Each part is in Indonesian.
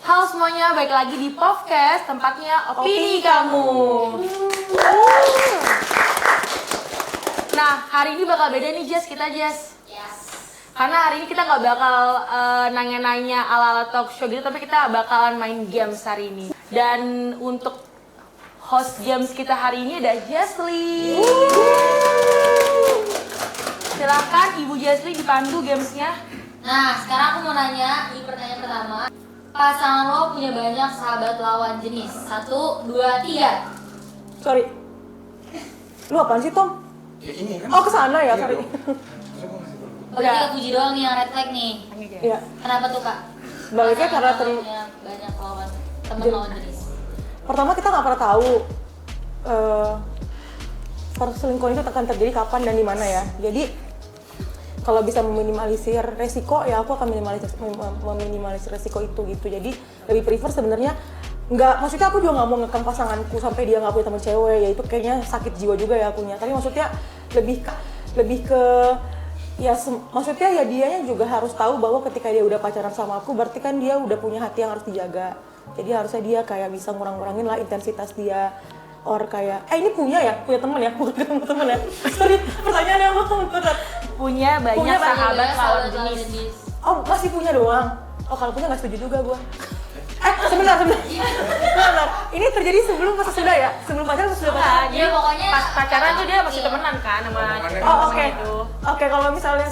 Halo semuanya, balik lagi di podcast, tempatnya opini kamu. Nah, hari ini bakal beda nih Jess, kita Jess. Karena hari ini kita nggak bakal nanya-nanya ala-ala talk show gitu, tapi kita bakalan main games hari ini. Dan untuk host games kita hari ini ada Jesly. Silakan Ibu Jesly dipandu gamesnya. Nah, sekarang aku mau nanya, ini pertanyaan pertama. Pasangan lo punya banyak sahabat lawan jenis. 1, 2, 3. Sorry. Lu apaan sih, Tom? Ya ini kan. Oh, kesana ya, sorry. Oh, ini Kak Puji doang nih yang red flag nih. Iya. Kenapa tuh, Kak? Baliknya karena punya banyak lawan teman lawan jenis. pertama kita nggak pernah tahu perselingkuhan itu akan terjadi kapan dan di mana ya. Jadi kalau bisa meminimalisir resiko ya aku akan meminimalisir resiko itu gitu. Jadi lebih prefer sebenarnya nggak, maksudnya aku juga nggak mau ngekang pasanganku sampai dia nggak punya teman cewek, ya itu kayaknya sakit jiwa juga ya akunya. Tapi maksudnya lebih ke ya maksudnya ya dianya juga harus tahu bahwa ketika dia udah pacaran sama aku berarti kan dia udah punya hati yang harus dijaga. Jadi harusnya dia kayak bisa ngurang-ngurangin lah intensitas dia. Or kayak, ini punya teman ya, bukan ketemu teman ya. Sorry, pertanyaannya apa? Punya banyak sahabat lawan jenis. Oh, masih punya doang. Oh, kalau punya nggak setuju juga gue. Sebentar. Ini terjadi sebelum pas sudah ya? Sebelum pacaran atau sudah pacaran? Ya pokoknya Pas pacaran tuh dia masih temenan kan sama Oh, oke. itu. Oke, kalau misalnya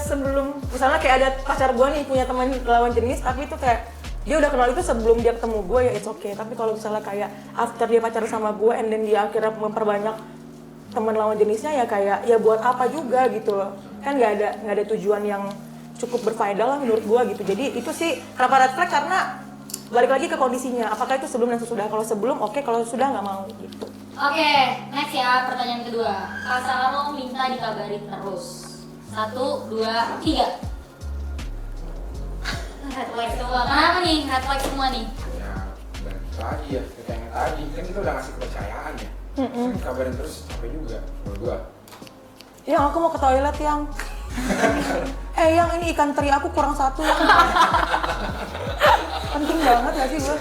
misalnya kayak ada pacar gue nih punya teman lawan jenis, tapi itu kayak dia udah kenal itu sebelum dia ketemu gue, ya it's okay. Tapi kalau misalnya kayak after dia pacaran sama gue and then dia akhirnya memperbanyak teman lawan jenisnya, ya kayak ya buat apa juga gitu loh. Kan nggak ada tujuan yang cukup berfaedah lah menurut gue gitu. Jadi itu sih kenapa red flag, karena balik lagi ke kondisinya. Apakah itu sebelum dan sesudah? Kalau sebelum oke, kalau sudah nggak mau gitu. Oke, next ya, pertanyaan kedua. Pasangan lo minta dikabarin terus. 1, 2, 3. Red flag semua. Kenapa nih red flag semua nih? Ya, balik lagi ya, kayak yang tadi kan kita udah ngasih kepercayaan ya. Kabarin terus capek juga menurut gua. Yang aku mau ke toilet yang yang ini ikan teri aku kurang 1 yang penting banget gak sih gue?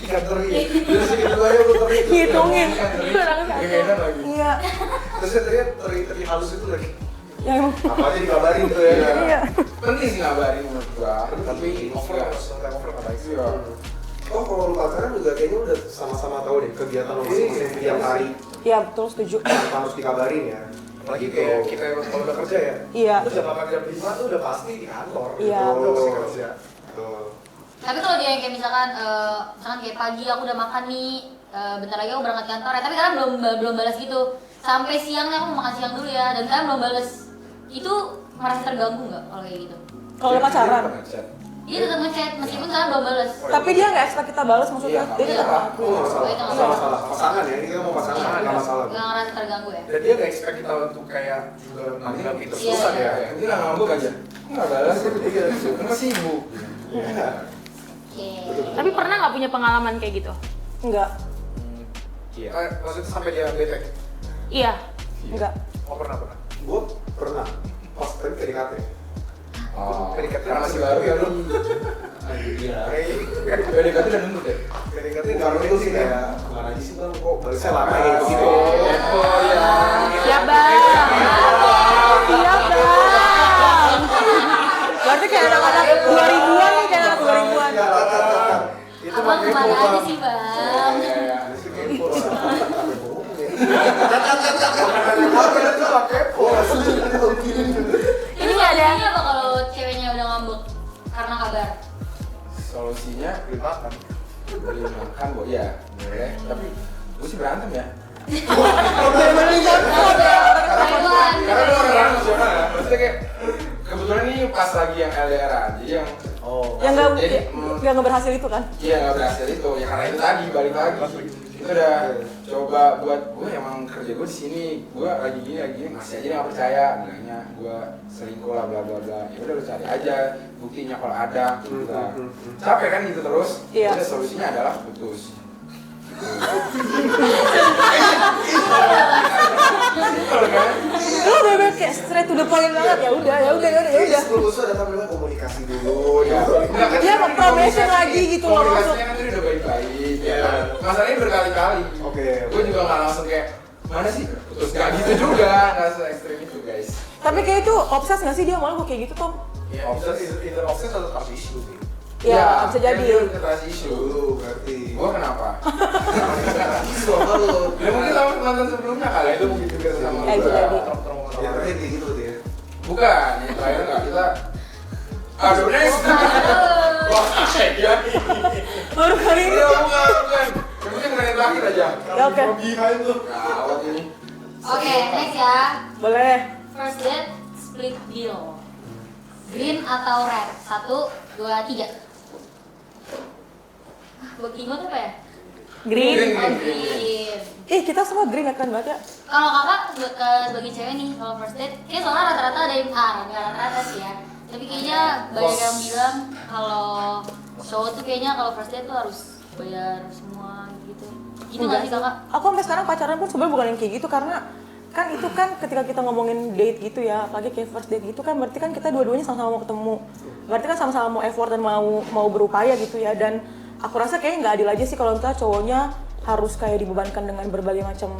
Ikan teri, terus segitu aja lu teri. Ngitungin. Enak lagi. Iya. Terus teri halus itu lagi. Yang Apa aja dikabarin tuh ya. iya. Penting sih ngabarin menurut gua, tapi over kata itu. iya. Oh, kalau lu pacaran juga kayaknya udah sama-sama tahu deh kegiatan lo masing-masing tiap hari Iya, betul, setuju. harus dikabarin ya. Apalagi kayak kita kalau udah kerja ya. Iya. Terus jam 8 jam 5 tuh udah pasti di kantor. Iya. Gitu. Udah pasti kerja. Tuh. Tapi kalau dia yang kayak misalkan kayak pagi aku udah makan nih, bentar lagi aku berangkat kantor ya, tapi kalian belum balas gitu. Sampai siangnya aku mau makan siang dulu ya, dan kalian belum balas. Itu merasa terganggu nggak kalau kayak gitu? Kalau udah pacaran. Dia tetap ngechat meskipun kalian belum balas. Tapi dia nggak expect kita balas, maksudnya Iya, dia tetap iya. ngaku. Oh, nggak masalah. Nggak masalah. Pasangan ya, ini kita mau pasangan, nggak masalah. Nggak ngerasa terganggu ya? Dan dia nggak expect kita untuk kayak juga menanggapi terus-terusan Iya. ya. Ini lah ngambek aja. Enggak balas, Iya. kan masih sibuk. Oke. Tapi pernah nggak punya pengalaman kayak gitu? Enggak, Iya. Maksudnya sampai dia bete? Iya. enggak. Oh, pernah. Gue pernah. Pas tadi PDKT. Oh, PDKT karena masih baru ya lu. Iya. PDKT udah nunggu deh. PDKT baru itu sih kayak kemana aja sih bang, kok balasnya lama ya gitu. Oh ya. Siap bang. Siap bang. Berarti kayak anak-anak 2000-an nih, kayak anak 2000-an. Itu Abang makanya kemana gua aja sih bang? Ini nggak ada. Ini apa kalau ceweknya udah ngambek karena kabar? Solusinya beli makan. Beli makan, Bo. Iya, boleh. Tapi gue sih berantem ya. Karena lu orang emosional ya. Maksudnya kayak kebetulan ini pas lagi yang LDR jadi yang Yang jadi, nggak berhasil itu kan? iya nggak berhasil itu ya karena itu tadi balik lagi itu udah coba buat gue emang kerja gue di sini gue lagi gini masih aja nggak percaya bilangnya gue selingkuh lah bla bla bla ya udah lu cari aja buktinya kalau ada gitu lah capek kan gitu terus Iya. udah solusinya adalah putus. Lu bebek kayak straight to the point banget, ya udah. Sebelum usul datang dulu komunikasi dulu. Ya, Dia probation lagi gitu loh, masuk. komunikasinya kan tadi udah gue juga nggak langsung kayak mana sih putus, nggak gitu juga, nggak se ekstrim itu guys. Tapi kayak itu obses nggak sih dia malah gue kayak gitu Tom? Ya, Either offset atau trust issue sih. Ya, bisa jadi. Dia trust issue. Dulu berarti. Gua kenapa? Sama lu. Ya mungkin sama mantan sebelumnya kali itu mungkin juga sama Ya, bisa jadi. Ya terakhir kayak gitu tuh ya. Bukan, yang terakhir nggak kita. Aduh, next. Wah, ya ini. Baru kali ini. Bukan. Yang penting yang terakhir aja. Ya, oke. Behind tuh. Gawat ini. Oke, next ya. Boleh. First date, split bill. Green atau red? 1, 2, 3. Buat Kingo tuh apa ya? Green. Green. Oh, green. Ih, kita semua green ya, keren banget ya. Kalau kakak sebagai cewek nih, kalau first date, kayak soalnya rata-rata ada yang nggak rata-rata sih ya. Tapi kayaknya banyak yang bilang kalau cowok tuh kayaknya kalau first date tuh harus bayar semua gitu. Gitu nggak sih kakak? Aku sampai sekarang pacaran pun sebenarnya bukan yang kayak gitu karena kan itu kan ketika kita ngomongin date gitu ya, apalagi kayak first date gitu kan berarti kan kita dua-duanya sama-sama mau ketemu. Berarti kan sama-sama mau effort dan mau berupaya gitu ya. Dan aku rasa kayaknya nggak adil aja sih kalau misalnya cowoknya harus kayak dibebankan dengan berbagai macam,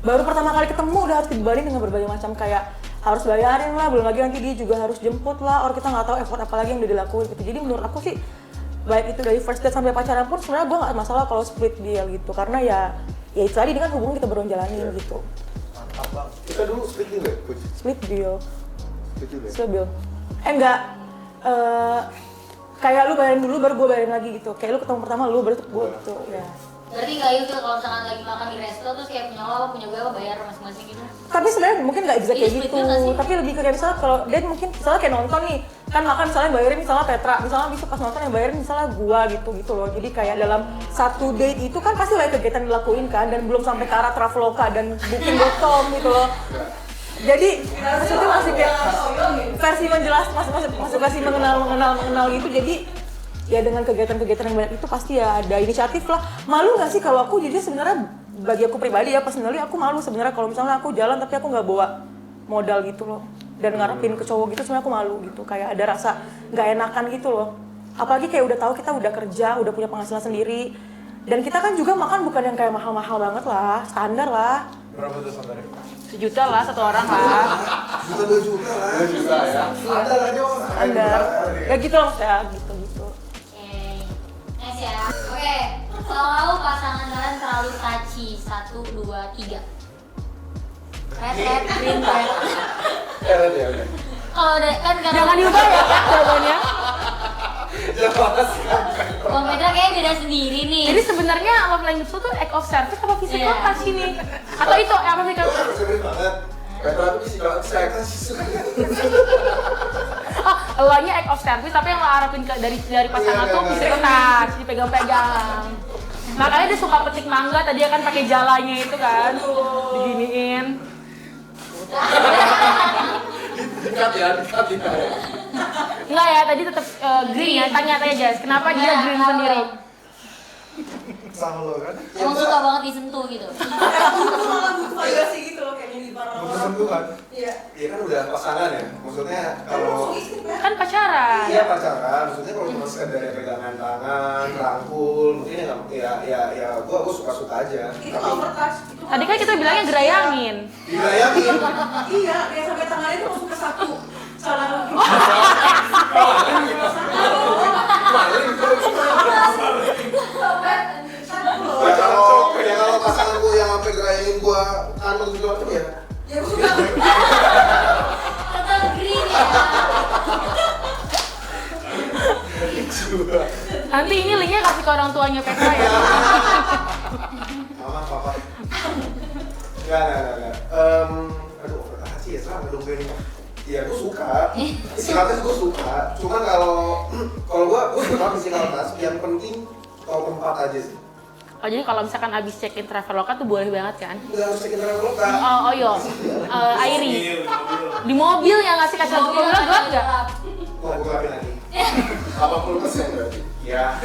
baru pertama kali ketemu udah harus dibebanin dengan berbagai macam kayak harus bayarin lah, belum lagi nanti dia juga harus jemput lah, orang kita nggak tahu effort apa lagi yang udah dilakuin gitu. Jadi menurut aku sih baik itu dari first date sampai pacaran pun sebenarnya gue nggak masalah kalau split bill gitu, karena ya itu tadi ini kan hubungan kita baru jalanin gitu. Mantap bang. Kita dulu split deal ya, coach? Split bill. Split deal ya? Split bill. Enggak. Kayak lu bayarin dulu baru gue bayarin lagi gitu. Kayak lu ketemu pertama lu baru gue gitu. Ya. Berarti nggak itu kalau misalkan lagi makan di resto terus kayak punya lo punya gue bayar masing-masing gitu. Tapi sebenarnya mungkin nggak bisa Iya, kayak split gitu. bill nggak sih? Tapi lebih ke kayak misalnya kalau dia mungkin misalnya kayak nonton nih, kan makan misalnya bayarin misalnya Petra, misalnya bisa pas nonton yang bayarin misalnya gua gitu loh. Jadi kayak dalam satu date itu kan pasti banyak kegiatan dilakuin kan, dan belum sampai ke arah Traveloka dan booking.com gitu loh. Jadi maksudnya masih kayak versi menjelas, masih masih mengenal gitu. Jadi ya dengan kegiatan-kegiatan yang banyak itu pasti ya ada inisiatif lah. Malu nggak sih kalau aku jadi sebenarnya bagi aku pribadi ya personally aku malu sebenarnya kalau misalnya aku jalan tapi aku nggak bawa modal gitu loh dan ngarepin ke cowok gitu, sebenarnya aku malu gitu, kayak ada rasa nggak enakan gitu loh. Apalagi kayak udah tahu kita udah kerja, udah punya penghasilan sendiri, dan kita kan juga makan bukan yang kayak mahal-mahal banget lah, standar lah. Berapa tuh standarnya? 1 juta lah satu orang lah. Juta 2 juta lah. 2 juta ya. Standar aja orang. Standar. Ya gitu loh ya, gitu. Oke, next ya. Oke, kalau pasangan kalian terlalu touchy, 1, 2, 3. Red, green, red. Keren ya udah. Kalau udah kan karena Jangan diubah ya Kak, jawabannya. Jelas. Bang Petra kayaknya beda sendiri nih. Jadi sebenarnya love language itu act of service apa physical Iya. touch ini? Atau itu apa sih Kak? Keren banget. Petra tuh physical sex. Oh, elonya act of service tapi yang lo harapin dari pasangan Iya, tuh iya, physical touch, dipegang-pegang. Makanya dia suka petik mangga tadi kan pakai jalanya itu kan, diginiin. Dikat ya. Enggak ya, tadi tetap green ya. Tanya Jess, kenapa dia green sendiri? Sama lo kan? Emang suka banget disentuh gitu. Aku malah butuh validasi gitu loh, kayak gini bareng. Bersentuhan. Iya. Iya kan udah pasangan ya. Maksudnya kalau Kan pacaran. iya pacaran, maksudnya kalau cuma sekedar ya pegangan tangan, rangkul, mungkin ya gua suka aja. Itu Tapi overtouch. Tadi kan kita bilangnya gerayangin. dilayangin. Iya, kayak sampai tangannya itu masuk ke satu. Salah lagi. Kalau pasanganku yang sampai gerayangin gua anu gitu macam ya. Ya aku suka. Tetap green ya. Nanti ini linknya kasih ke orang tuanya Petra ya. Mama, papa. Enggak. Aduh, overtouch ya sama dong gue nih. Iya, gue suka. Physical gue suka. Cuman kalau gue suka physical touch, yang penting tahu tempat aja sih. Oh jadi kalau misalkan abis check-in Traveloka tuh boleh banget kan? Nggak harus cekin Traveloka. Oh yo, Airi. Di mobil ya ngasih kaca dulu gelap nggak? Mau gue lapin lagi. 80% berarti. Ya,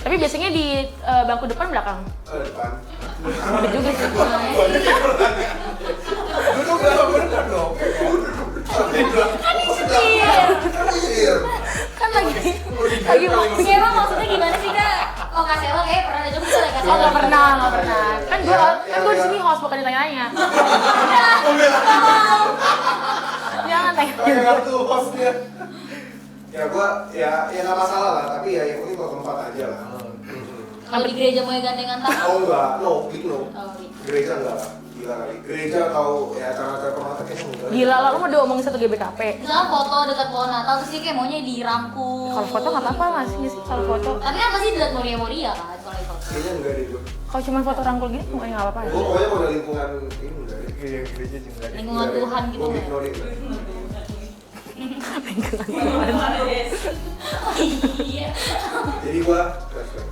Tapi biasanya di bangku depan belakang. ke depan. Ada juga sih. Duduk berapa bener dong? Iya. Kan lagi Emang maksudnya gimana sih kak? Oh nggak sewa kayak pernah ada juga lagi Oh nggak pernah. Kan Gue di sini host bukan ditanya-tanya. Jangan tanya. Kayak kartu hostnya. Ya gua ya nggak masalah lah, tapi ya yang penting kalau tempat aja lah. Kalau di gereja mau gandengan tangan? Oh enggak, no, gitu no. Oh, gitu. Gereja enggak lah, gila kali. Gereja atau ya acara-acara permata kayaknya enggak. Gila lah, lu mau diomongin satu GBKP. Misalnya foto dekat pohon Natal terus dia kayak maunya dirangkul. Kalau foto nggak apa-apa masih nggak sih kalau foto. Tapi kan pasti dilihat moria-moria kan kalau di foto. Kayaknya enggak deh gua. Kalau cuma foto rangkul gini nggak apa-apa. Gua pokoknya kalau ada lingkungan ini enggak deh. Gereja juga nggak ada. Lingkungan Tuhan gitu Gua ya. ignorin. Iya. Jadi gua flashback.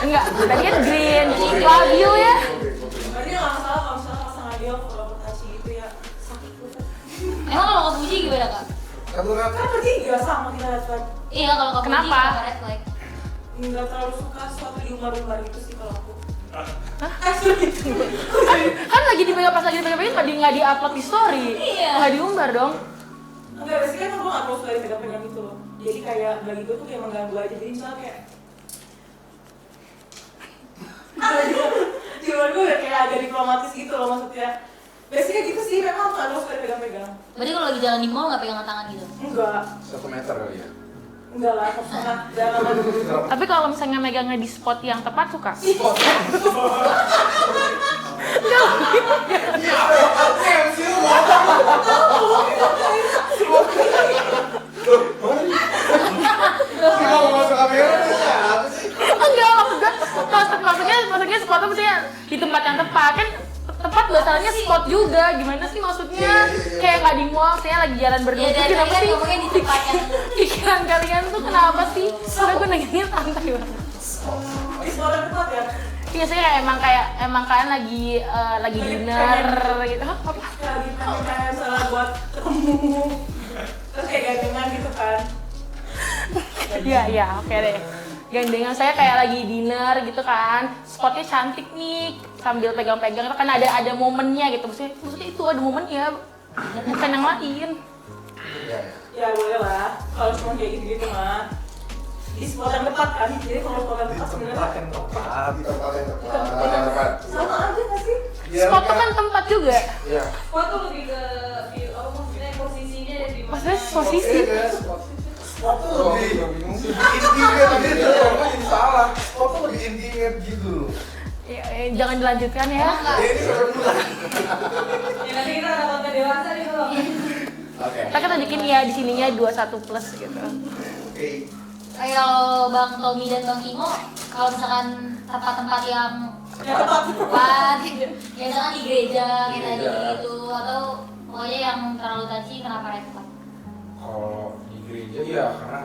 Enggak, tadi kan green. Love you ya. Berarti nggak masalah kalau misalnya pasangan dia foto Haji gitu ya sakit banget. Emang kalau nggak puji gimana kak? Kamu kan Kan berarti nggak sama kita red flag. Iya kalau nggak puji Kenapa? sama red flag. Nggak terlalu suka sesuatu diumbar-umbar gitu sih kalau aku. Kan lagi dipegang pas lagi dipegang nggak di-upload di story. Iya. Nggak diumbar dong. Enggak, biasanya kan gue nggak terus dari pegang-pegang gitu loh. Jadi kayak bagi gue tuh kayak mengganggu aja. Jadi misalnya kayak di luar gue udah kayak agak diplomatis gitu loh maksudnya. Biasanya gitu sih, memang nggak terus dari pegang-pegang. Berarti kalau lagi jalan di mall nggak pegangan tangan gitu? Enggak, 1 meter kali ya. enggak lah, setengah jangan. Tapi kalau misalnya megangnya di spot yang tepat suka. mau masuk kamera nih apa sih? Enggak, maksudnya spotnya maksudnya di tempat yang tepat kan tepat bahasanya spot juga gimana sih maksudnya kayak nggak di mall saya lagi jalan berdua Iya, dari kenapa tadi kan sih ngomongnya di tempat yang pikiran kalian tuh kenapa sih soalnya gue nanyanya santai banget Di suara tepat ya. iya saya emang kalian lagi dinner gitu. Hah, apa Kayak di kayak misalnya buat ketemu. Terus kayak gandengan gitu kan. iya oke deh gandengan saya kayak lagi dinner gitu kan spotnya cantik nih sambil pegang-pegang kan ada momennya gitu maksudnya itu ada momennya bukan yang lain. Ya boleh lah, kalau cuma kayak gitu-gitu mah di spot yang tepat kan, jadi kalau spot yang tepat sebenarnya Yang tepat. Di tempat yang tepat. Tempat yang tepat. sama aja nggak sih? Ya, Spot tuh kan tempat juga Iya. Spot tuh lebih ke apa maksudnya posisinya ada di mana? maksudnya posisi Spot tuh Oh, lebih gue bingung sih. intimate gitu. Jadi salah. Spot tuh lebih intimate gitu. ya, jangan dilanjutkan ya. emang nggak? Ya ini sampai mulai. Ya nanti kita ada konten dewasa nih bro. Oke. Kita kan tunjukin ya di sininya 21 plus gitu. Oke. Kayak kalau Bang Tommy dan Bang Timo, kalau misalkan tempat-tempat yang tepat, ya misalkan di gereja kayak tadi gitu, atau pokoknya yang terlalu touchy, kenapa red flag? Kalau di gereja ya karena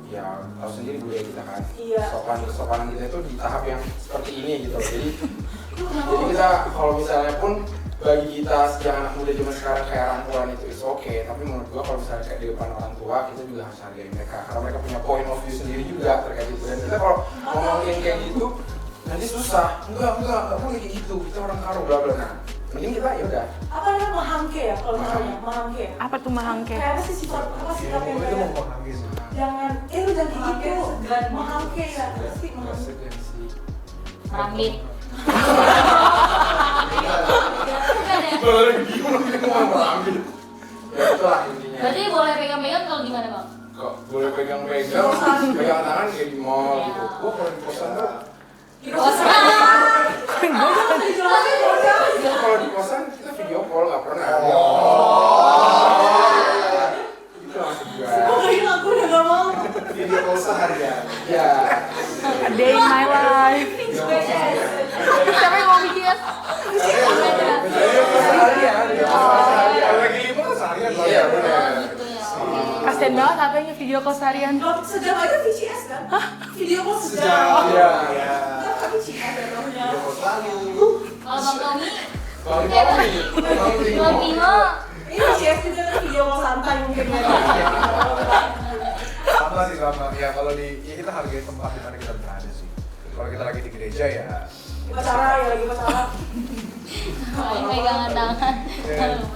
ya tahu sendiri budaya kita kan. Iya. Kesopanan kita itu di tahap yang seperti ini gitu loh. Jadi kita kalau misalnya pun bagi kita sejak anak muda zaman sekarang kayak rangkulan itu is oke, tapi menurut gua kalau misalnya kayak di depan orang tua kita juga harus hargai mereka karena mereka punya point of view sendiri juga terkait itu dan kita kalau ngomongin kayak gitu nanti susah enggak boleh kayak gitu kita orang karo bla bla nah mending kita ya udah Apa namanya mahangke ya kalau namanya mahangke ya? Apa tuh mahangke? Kayak apa sih sifat apa sikap yang Itu mau kayak memahami sih. jangan lu jangan kayak gitu mahangke ya pasti nggak mahangke. segan sih. Merambit. Boleh bingung kita mau ambil. Ya itulah intinya. Berarti boleh pegang-pegang kalau gimana Bang? Kok boleh pegang-pegang, pegang tangan kayak di mall gitu. Gua kalau di kosan tuh kalau di kosan kita video call nggak pernah. Itu langsung juga. Aku udah gak mau. Video call seharian. Ya. A day in my life. Siapa yang mau bikin? Seharian. Kalau lagi libur seharian lah. Iya benar. Gitu ya. Oke. Kasian banget apanya video call seharian. Sejam aja VCS kan? Video call sejam. Iya. Iya. Kan VCS ya namanya. Video call selalu. Kalau Bang Tommy, Bang Tommy, Bang Timo, Ini VCS juga kan video call santai mungkin ya. Sama sih sama. Ya kalau di ya kita hargai tempat di mana kita berada sih. Kalau kita lagi di gereja ya Upacara ya lagi upacara. pegangan tangan.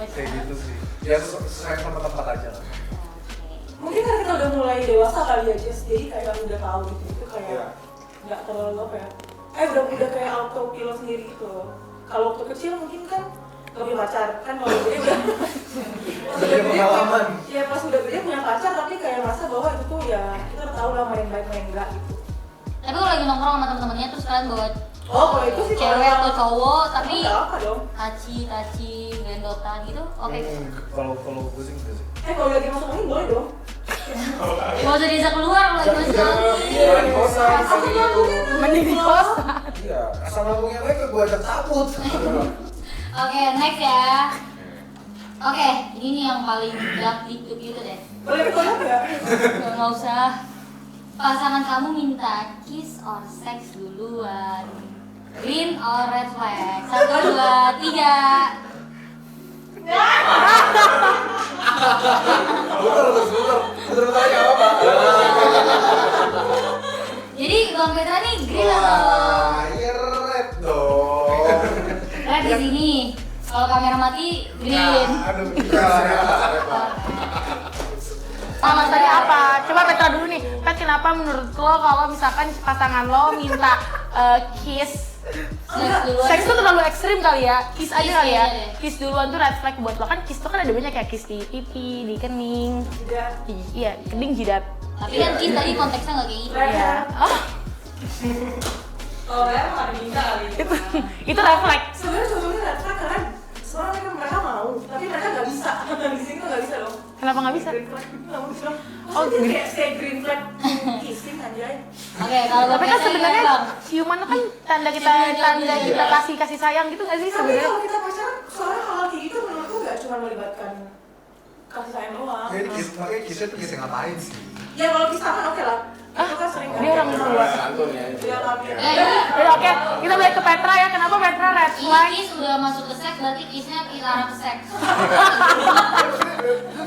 kayak gitu sih. Ya sesuai sama tempat aja lah. Mungkin karena kita udah mulai dewasa kali ya Jess, jadi kayak udah tahu gitu itu Iya. kayak nggak terlalu apa ya. Udah kayak autopilot sendiri gitu. kalau waktu kecil mungkin kan gak punya pacar kan, kalau gede udah Punya pengalaman. ya pas udah gede punya pacar tapi kayak merasa bahwa itu tuh ya kita udah tahu lah main baik main enggak gitu. Tapi kalau lagi nongkrong sama temen-temennya terus kalian bawa Oh kalau itu sih cewek atau cowok tapi nggak apa dong. taci gendotan gitu, oke. Kalau gue sih enggak sih. Kalau lagi masuk angin boleh dong. Mau jadi bisa keluar kalau lagi masuk angin. Iya, di kosan kayak gitu. Mending di kos. Iya. Asal lambungnya mereka gue ajak cabut. Oke, next ya. Oke, ini nih yang paling dark di YouTube gitu deh. Boleh berkolab nggak? Nggak usah. Pasangan kamu minta kiss or sex duluan. Green or red flag? 1, 2, 3. Bentar tanya apa? Jadi Bang Petra nih green atau Wah, ya red dong. red di sini? Kalau kamera mati green. Aduh, Alasannya apa? Coba Petra dulu nih. Pet, kenapa menurut lo kalau misalkan pasangan lo minta kiss, Sex duluan. seks itu terlalu ekstrim kali ya? Kiss aja Kiss kali ya? aja deh. Kiss duluan tuh red flag buat lo. Kan kiss tuh kan ada banyak kayak kiss di pipi, di kening, Tidak. iya, kening, jidat. Tapi kan kiss tadi konteksnya nggak kayak gitu. Iya. Oh, Kalau saya mau ada minta kali ya. itu red flag. Sebenarnya contohnya red flag karena soalnya kan mereka mau, tapi mereka nggak bisa. Di sini tuh nggak bisa loh. Kenapa nggak bisa? Green flag itu nggak bisa. Oh, Maksudnya green- kayak say green flag kissing anjay. Oke, kalau Bang Tapi kan Petra sebenarnya gimana, Bang? ciuman tuh kan tanda kita kasih sayang gitu nggak sih Tapi sebenarnya? kalau kita pacaran, soalnya hal kayak gitu menurutku nggak cuma melibatkan kasih sayang doang. Ini makanya kisah tuh kisah ngapain sih? Ya kalau kisah kan oke lah. Itu kan sering Dia orang tua. Santun ya. Dia kami. Ya, ini Ya, oke, kita balik ke Petra ya. Kenapa Petra red ini flag? kiss udah masuk ke seks, berarti kissnya kita arah ke seks.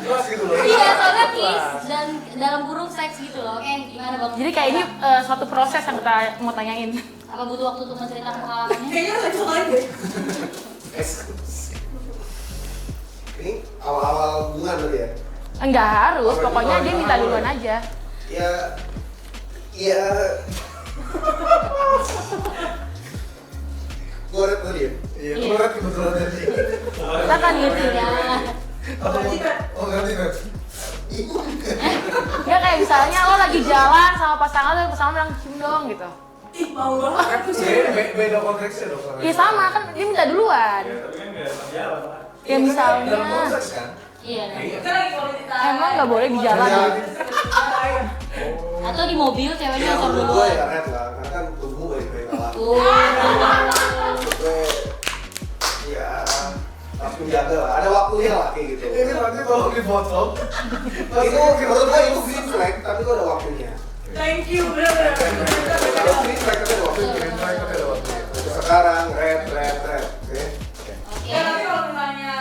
Jelas gitu loh. Iya, soalnya kiss dan dalam kurung seks gitu loh. Oke, gimana Bang? Jadi kayak ini suatu proses yang kita mau tanyain. Apa butuh waktu untuk menceritakan pengalamannya? Kayaknya harus episode lain deh. Ini awal-awal hubungan berarti ya? Enggak harus, pokoknya dia minta duluan aja. Ya, gue red tadi ya? Iya, lu red kebetulan tadi. Kita kan gitu ya. Oh, ngerti red. Enggak kayak misalnya lo lagi jalan sama pasangan lo, pasangan bilang cium dong gitu. Ih, mau banget. Beda konteksnya dong. soalnya. Iya sama kan dia minta duluan. Ya Dalam misalnya. konteks kan? Iya. Kita lagi quality time. Emang nggak boleh di jalan. Atau di mobil ceweknya Ya, motor menurut gue duluan. ya red lah, karena kan tubuh baik-baik lah. Menurut gue, ya harus menjaga lah, ada waktunya lah kayak gitu. Ini nanti kalau dipotong. Itu menurut gue itu green flag, tapi itu ada waktunya. Thank you, bener-bener. Kalau green flag tapi ada waktunya. Green flag tapi ada waktunya. Sekarang red, oke? Oke. Ya tapi kalau misalnya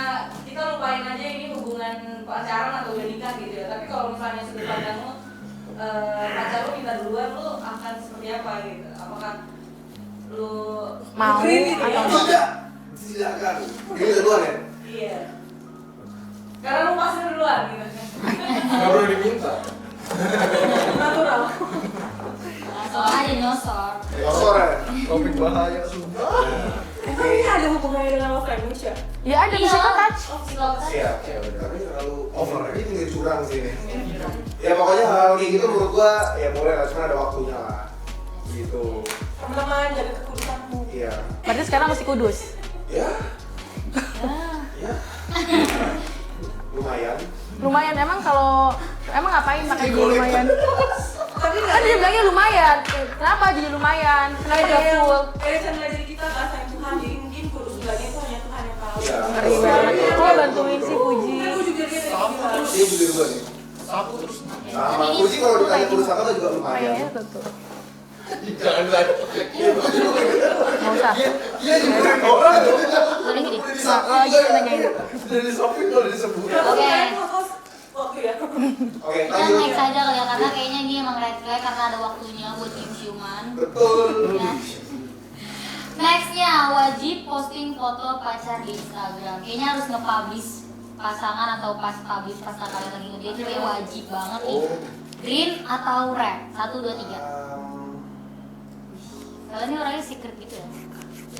kita lupain aja ini hubungan pacaran atau udah nikah gitu ya. Tapi kalau misalnya sudut pandang lu pacar lu minta duluan, lu akan seperti apa gitu? Apakah lu Mau Green gitu ya. atau Tidak, tidak kan. Ini kedua ya. iya? Karena lu pasir duluan gitu. Nggak perlu diminta. Natural. Langsung aja nyosor. Kosor ya. Topik bahaya sumpah. Emang ini ada hubungannya dengan love language ya? ya ada Iya. physical touch. Iya, ya udah. Tapi terlalu over. Ini tinggal curang sih ini. Ya pokoknya hal kayak gitu menurut gua ya boleh lah, cuma ada waktunya lah. Gitu. Teman-teman, jaga kekudusanmu. Iya. Berarti sekarang masih kudus. Ya. Ya. Lumayan. Lumayan emang kalau emang ngapain pakai dia lumayan? Tapi nggak Kan dia bilangnya lumayan. Kenapa jadi lumayan? Kenapa dia full? Ada channel dari kita kan sayang Tuhan, jadi mungkin kudus bilangnya itu hanya Tuhan yang tahu. Iya. Ngeri banget. Lo bantuin si Puji. Aku juga dia tadi bilang. Dia juga dua nih. Sama Puji kalau ditanya kudus apa juga lumayan. Kayaknya tuh. Jangan tanya. Nggak usah. Iya juga orang tuh. Paling gini. Lo aja yang nanyain. Dari shopping kalau disebut. Oke. Waktu ya. Oke, Kita lanjut. next aja kali ya, karena kayaknya ini emang red flag karena ada waktunya buat cium-ciuman. Betul. Ya. Nextnya, wajib posting foto pacar di Instagram. Kayaknya harus nge-publish pasangan atau pas publish pasangan kalian lagi ngedate itu kayak wajib banget nih. Green atau red? 1, 2, 3. Kalian ini orangnya secret gitu ya?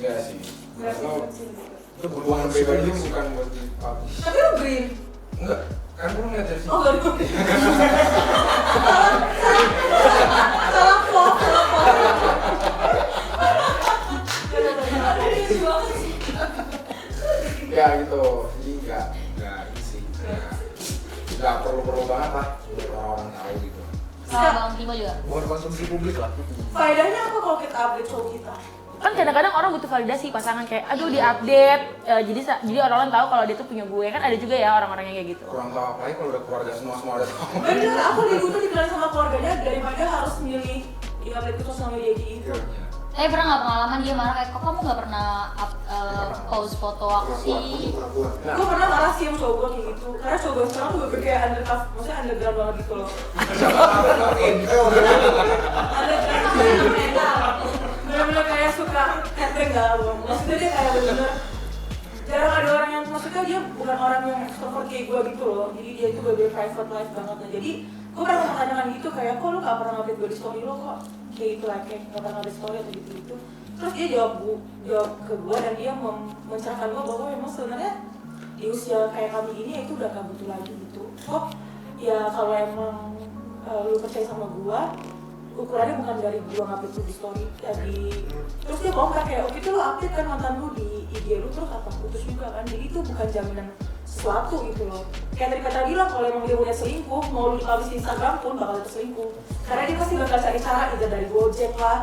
Enggak sih. Nggak sih, Lo nggak sih, gitu. itu hubungan pribadi itu bukan buat di publish. Tapi lu green. Enggak, kan gue ngeliat dari sini. Oh enggak dong. Salah kok. Ya gitu, jadi enggak ini sih. Enggak perlu banget lah buat orang-orang tahu gitu. Sama Bang Timo juga. Bukan konsumsi publik lah. Faedahnya apa kalau kita update show kita? Kan kadang-kadang orang butuh validasi pasangan kayak aduh di-update jadi orang-orang tahu kalau dia tuh punya gue. Kan ada juga ya orang-orang yang kayak gitu. Kurang tahu apalagi kalau udah keluarga semua udah tahu. Bener, aku lebih butuh dikenal sama keluarganya daripada harus milih di update ke sosial media gitu. Tapi pernah nggak pengalaman dia marah kayak kok kamu nggak pernah post foto aku sih? Gue pernah marah sih sama cowok gue kayak gitu. Karena cowok gue sekarang tuh kayak undercover, maksudnya underground banget gitu loh. Bener-bener kayak suka catering gak loh. Maksudnya dia kayak bener-bener jarang ada orang yang, maksudnya dia bukan orang yang extrovert kayak gue gitu loh. Jadi dia itu bener-bener private life banget. Nah, jadi gue pernah mempertanyakan gitu kayak kok lu gak pernah update gue di story lo kok kayak gitu lah, kayak gak pernah update story atau gitu-gitu. Terus dia jawab ke gue dan dia mencerahkan gue bahwa memang sebenarnya di usia kayak kami gini ya itu udah gak butuh lagi gitu. Kok ya kalau emang lu percaya sama gue, ukurannya bukan dari gua ngupdate lu di story terus dia bongkar kayak oke itu lu update kan mantan lu di IG lu terus apa putus juga kan, jadi itu bukan jaminan sesuatu gitu loh. Kayak tadi kata bilang kalau emang dia punya selingkuh mau lu publish di Instagram pun bakal ada selingkuh karena dia pasti bakal cari cara either dari Gojek lah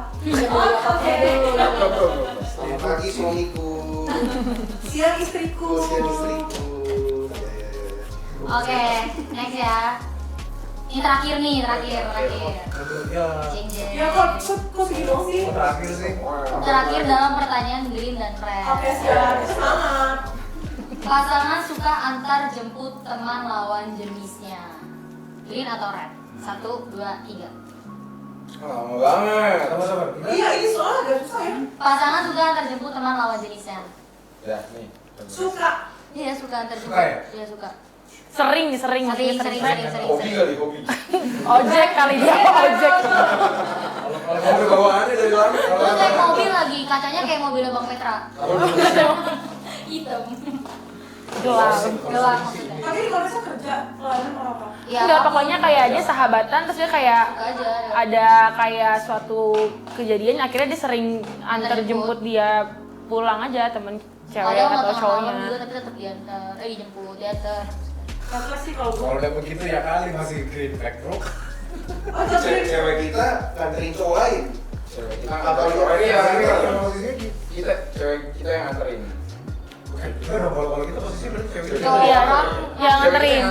Selamat pagi suamiku. siang istriku. Siang istriku. Oke, next ya. Ini terakhir. Ya, Jeng jeng. Ya kok segini dong sih. terakhir sih. Terakhir dalam pertanyaan Green dan Red. Oke siap, semangat. Pasangan suka antar jemput teman lawan jenisnya. Green atau Red? 1, 2, 3. Lama banget. Sama-sama. Iya ini soalnya agak susah ya. Pasangan suka antar jemput teman lawan jenisnya. Ya, nih. Suka. Iya suka antar jemput. Suka ya? Iya suka. Sering Sering. Hobi kali, hobi. Ojek kali dia ojek. Kalau Mobil bawaannya dari lama. Lu kayak mobil lagi, kacanya kayak mobilnya Bang Petra. Hitam. Gelap. Gelap maksudnya. Tapi kalau bisa kerja pelayanan orang apa? Ya, Enggak, apa? pokoknya kayak dia sahabatan terus dia kayak Suka aja. ada kayak suatu kejadian akhirnya dia sering antar jemput dia pulang aja temen cewek Ada atau tengah cowoknya. malam juga tapi tetap diantar, dijemput, diantar. Kata sih kalau gue. Kalau udah begitu ya kali masih green flag bro. Oh tapi Cewek kita nganterin cowok lain. Cewek kita Atau cowok ini iya, yang iya. Posisinya gitu. cewek kita yang nganterin. Enggak dong, kalau kita posisinya berarti cewek kita. Cowok Iya, orang yang nganterin.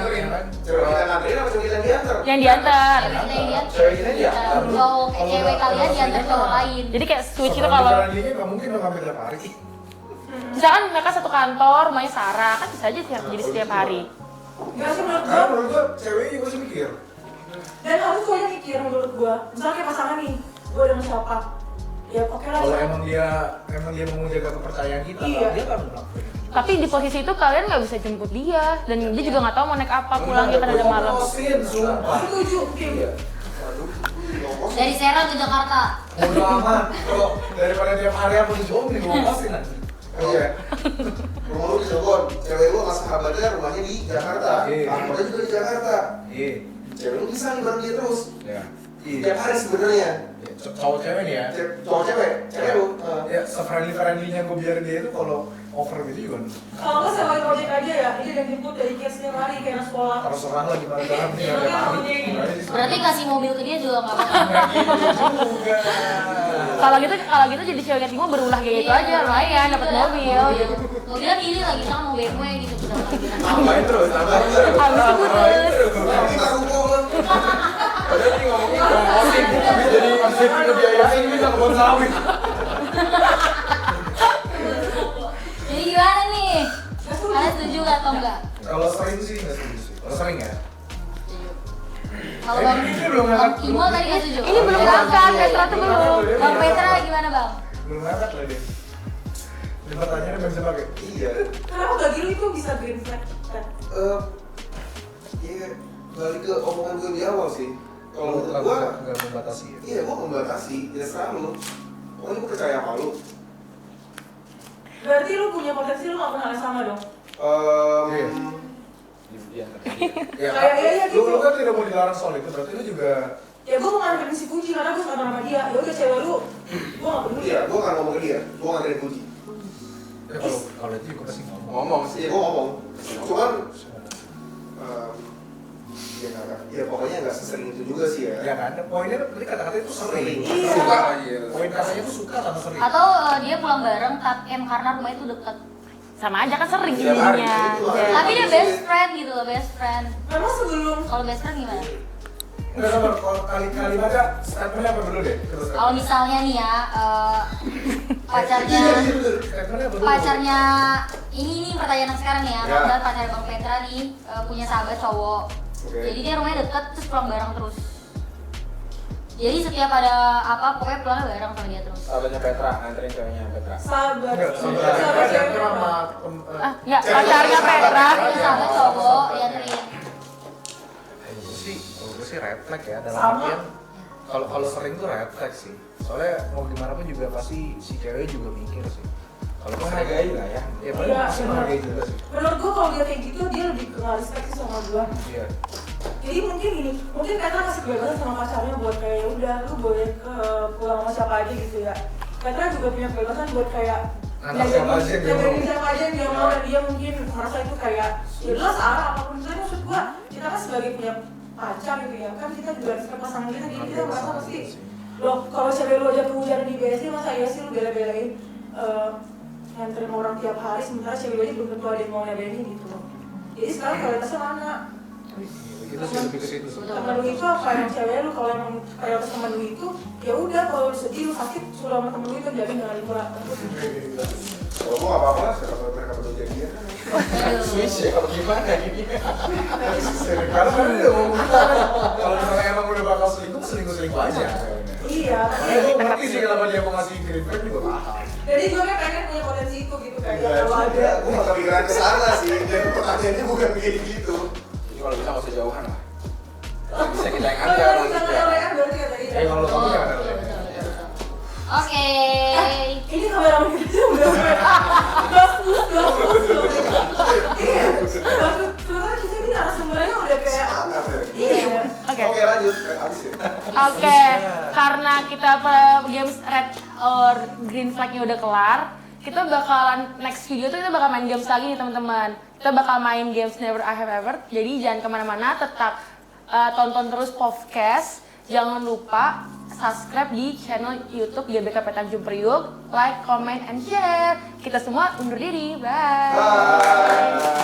Cewek kita nganterin apa cewek kita yang diantar? Yang diantar. cewek kita yang diantar. Cewek kita diantar. Cewek kalian diantar cowok lain. Jadi kayak switch itu kalau nggak mungkin dong hampir tiap hari. misalkan mereka satu kantor, rumahnya Sarah, kan bisa aja jadi setiap hari. nggak sih menurut Karena gue. menurut gua ceweknya juga sih mikir. Dan harus gue yang mikir menurut gue. Misalnya kayak pasangan nih, gue dengan siapa? Ya oke lah. Kalau emang dia mau menjaga kepercayaan kita, Iya. dia kan melakukan itu. Tapi di posisi itu kalian nggak bisa jemput dia dan dia juga nggak tahu mau naik apa pulangnya kan ada malam. Ngomongin, sumpah. Setuju. Oke. Dari Serang ke Jakarta. Bodo amat. Kalau daripada tiap hari aku dijombling, gue posin nanti. Iya. Rumah lu di Cirebon, cewek lu sama sahabatnya rumahnya di Jakarta, Iya. kantornya juga di Jakarta. Iya. Cewek lu bisa nih bareng dia terus. Ya. Tiap hari sebenarnya. Cowok cewek nih ya. Cowok cewek lu. Ya, se-friendly-friendly-nya gue biarin dia itu kalau over gitu juga. Kalau nggak sewa ojek aja ya, ini udah jemput dari kios setiap hari kayak anak sekolah. Terserah lah gimana cara nih tiap hari. Berarti kasih mobil ke dia juga nggak apa-apa. juga. Kalau gitu jadi ceweknya Timo berulah kayak gitu aja, lumayan dapat mobil. Mobilnya pilih lagi sama mau BMW gitu misalkan. Tambahin terus, tambahin terus. Habis itu putus. Kita hukum. Padahal ini ngomongin promosin, jadi masih ngebiayain bisa kebun sawit. Jadi gimana nih? Kalian setuju atau enggak? Kalau sering sih nggak setuju sih. Kalau sering ya. Kalau Bang Ini belum ngangkat. Timo tadi nggak setuju. Ini belum ngangkat, Petra tuh belum. Bang Petra gimana Bang? Belum ngangkat lah dia. Ini pertanyaannya nggak bisa pakai. Iya. Kenapa bagi lu itu bisa green flag? Ya balik ke omongan gue di awal sih. Kalau menurut Nggak gue, nggak membatasi ya. iya gue membatasi. Ya serah lu. Pokoknya gue percaya sama lu. Berarti lu punya potensi lu nggak pernah hal yang sama dong? Iya. Ya, Iya, lu gitu. kan tidak mau dilarang soal itu, berarti lu juga Ya gue mau nganterin si Puji karena gue suka sama dia. Ya udah cewek lu, gue nggak peduli. Iya, gue nggak ngomong ke dia, gue nganterin Puji. ya kalau itu juga pasti ngomong. Ngomong sih. Iya, gue ngomong. Cuman, ya pokoknya nggak sesering itu juga sih ya. Ya kan, poinnya tadi kata-kata itu sering. Iya. Suka lagi. Poin katanya itu suka sama sering. Atau dia pulang bareng karena rumah itu deket. Sama aja kan sering Tiap hari, jadinya. itu Jen. Tapi dia best friend gitu loh, best friend. Memang sebelum Kalau best friend gimana? Enggak sabar, kalau kali baca statementnya apa dulu deh? Terus Kalau misalnya nih ya, pacarnya ini nih pertanyaan yang sekarang nih ya, Ya. Novel pacar Bang Petra nih punya sahabat cowok. Oke. Jadi dia rumahnya deket terus pulang bareng terus. Jadi setiap ada apa pokoknya pulangnya bareng sama dia terus. Sahabatnya Petra, nganterin ceweknya Petra. sahabat, enggak, sahabat cewek sama Ya, pacarnya Petra. Punya sahabat cowok dianterin. Kalau gue sih red flag ya, dalam Sama. artian kalau sering tuh red flag sih. Soalnya mau gimana pun juga pasti si cewek juga mikir sih. Kalau Menghargai lah ya. Ya paling Iya, pasti benar. menghargai juga sih. Menurut gue kalau dia kayak gitu dia lebih nggak respect sih sama gue. Iya. Jadi mungkin gini, mungkin Petra kasih kebebasan sama pacarnya buat kayak "Ya udah lu boleh pulang sama siapa aja gitu ya. Petra juga punya kebebasan buat kayak Anak siapa aja yang dia mau. jagain siapa aja yang dia mau dan dia mungkin merasa itu kayak ya udah searah apapun itu. Maksud gua kita kan sebagai punya pacar gitu ya kan kita juga respect pasangan kita jadi kita merasa pasti loh kalau cewek lu aja kehujanan di BSD masa iya sih lu bela-belain nganterin orang tiap hari sementara cewek lu aja belum tentu ada yang mau nebengin gitu loh. Jadi sekarang kualitasnya mana? Itu sih lebih ke situ sih. Temen lu itu apa yang cewek lu kalau emang prioritas temen lu itu ya udah kalau lu sedih lu sakit suruh sama temen lu itu jadi jangan dikurang. Kalau gue nggak apa-apa lah, siapa tahu mereka berdua jadian. Switch ya kalau gimana gini. Karena kan udah ngomong kita kan, kalau misalnya emang udah bakal selingkuh aja. Iya, Makanya gue ngerti sih kenapa dia mau ngasih green flag juga paham. jadi gue kan pengen punya potensi itu gitu kayak Enggak kalau ada juga, gue nggak kepikiran ke sana sih. Dan pertanyaannya bukan kayak gitu. Jadi kalau bisa nggak usah jauhan lah. Kalau bisa kita yang oh ada ya maksudnya. misalnya LDR berarti ya tadi. Kalau kamu Oh, jangan ada. betul, betul, betul. Oke. Ini kameramen kita udah iya, sebenarnya kita ini narasumbernya udah kayak Sangat ya. iya. Oke. Oke lanjut, abis ya. Oke, karena kita games red or green flag-nya udah kelar, kita bakalan next video tuh kita bakal main games lagi nih teman-teman. Kita bakal main games Never I Have Ever. Jadi jangan kemana-mana, tetap tonton terus podcast. Jangan lupa subscribe di channel YouTube GBK Tanjung Priuk, like, comment, and share. Kita semua undur diri. Bye. Bye.